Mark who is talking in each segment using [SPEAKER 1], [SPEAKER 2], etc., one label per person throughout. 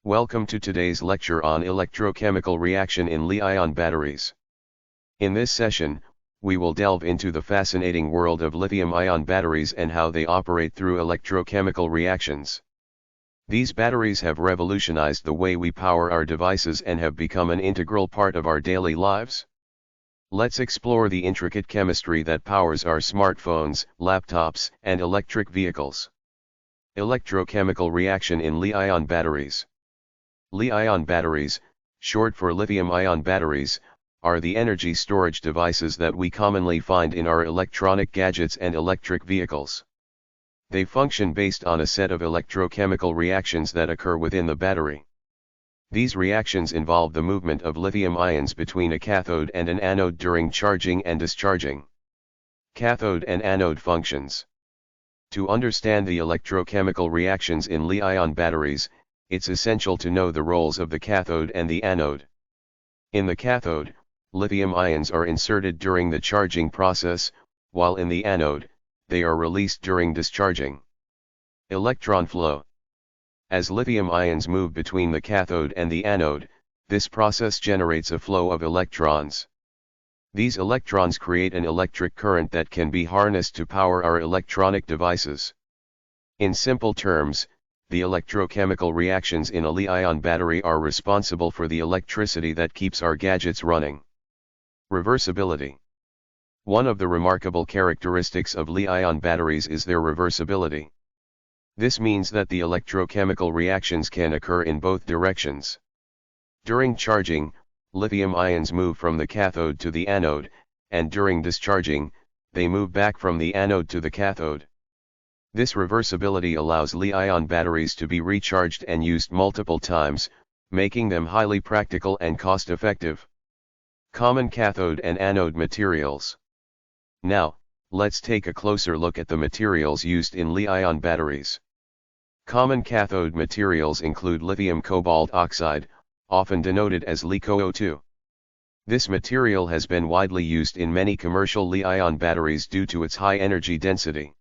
[SPEAKER 1] Welcome to today's lecture on electrochemical reaction in Li-ion batteries. In this session, we will delve into the fascinating world of lithium-ion batteries and how they operate through electrochemical reactions. These batteries have revolutionized the way we power our devices and have become an integral part of our daily lives. Let's explore the intricate chemistry that powers our smartphones, laptops, and electric vehicles. Electrochemical reaction in Li-ion batteries. Li-ion batteries, short for lithium-ion batteries, are the energy storage devices that we commonly find in our electronic gadgets and electric vehicles. They function based on a set of electrochemical reactions that occur within the battery. These reactions involve the movement of lithium ions between a cathode and an anode during charging and discharging. Cathode and anode functions. To understand the electrochemical reactions in Li-ion batteries, it's essential to know the roles of the cathode and the anode. In the cathode, lithium ions are inserted during the charging process, while in the anode, they are released during discharging. Electron flow. As lithium ions move between the cathode and the anode, this process generates a flow of electrons. These electrons create an electric current that can be harnessed to power our electronic devices. In simple terms, the electrochemical reactions in a Li-ion battery are responsible for the electricity that keeps our gadgets running. Reversibility. One of the remarkable characteristics of Li-ion batteries is their reversibility. This means that the electrochemical reactions can occur in both directions. During charging, lithium ions move from the cathode to the anode, and during discharging, they move back from the anode to the cathode. This reversibility allows Li-ion batteries to be recharged and used multiple times, making them highly practical and cost-effective. Common cathode and anode materials. Now, let's take a closer look at the materials used in Li-ion batteries. Common cathode materials include lithium cobalt oxide, often denoted as LiCoO2. This material has been widely used in many commercial Li-ion batteries due to its high energy density.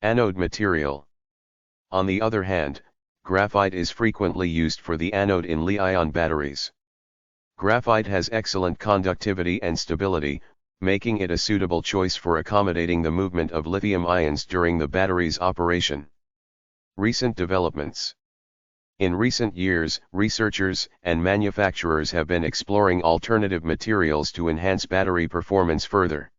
[SPEAKER 1] Anode material. On the other hand, graphite is frequently used for the anode in Li-ion batteries. Graphite has excellent conductivity and stability, making it a suitable choice for accommodating the movement of lithium ions during the battery's operation. Recent developments. In recent years, researchers and manufacturers have been exploring alternative materials to enhance battery performance further.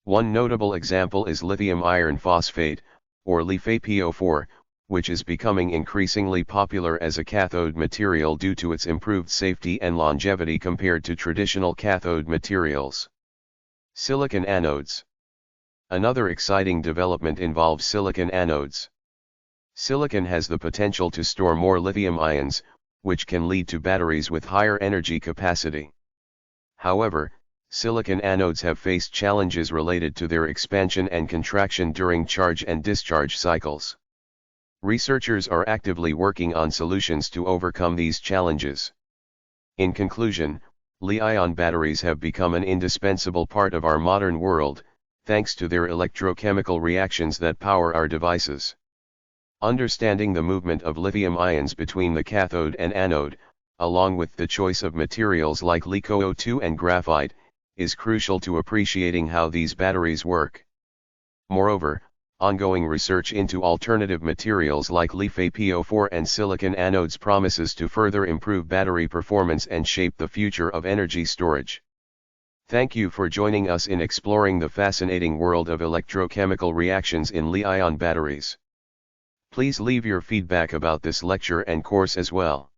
[SPEAKER 1] One notable example is lithium iron phosphate, or LiFePO4, which is becoming increasingly popular as a cathode material due to its improved safety and longevity compared to traditional cathode materials. Silicon anodes. Another exciting development involves silicon anodes. Silicon has the potential to store more lithium ions, which can lead to batteries with higher energy capacity. However, silicon anodes have faced challenges related to their expansion and contraction during charge and discharge cycles. Researchers are actively working on solutions to overcome these challenges. In conclusion, Li-ion batteries have become an indispensable part of our modern world, thanks to their electrochemical reactions that power our devices. Understanding the movement of lithium ions between the cathode and anode, along with the choice of materials like LiCoO2 and graphite, is crucial to appreciating how these batteries work. Moreover, ongoing research into alternative materials like LiFePO4 and silicon anodes promises to further improve battery performance and shape the future of energy storage. Thank you for joining us in exploring the fascinating world of electrochemical reactions in Li-ion batteries. Please leave your feedback about this lecture and course as well.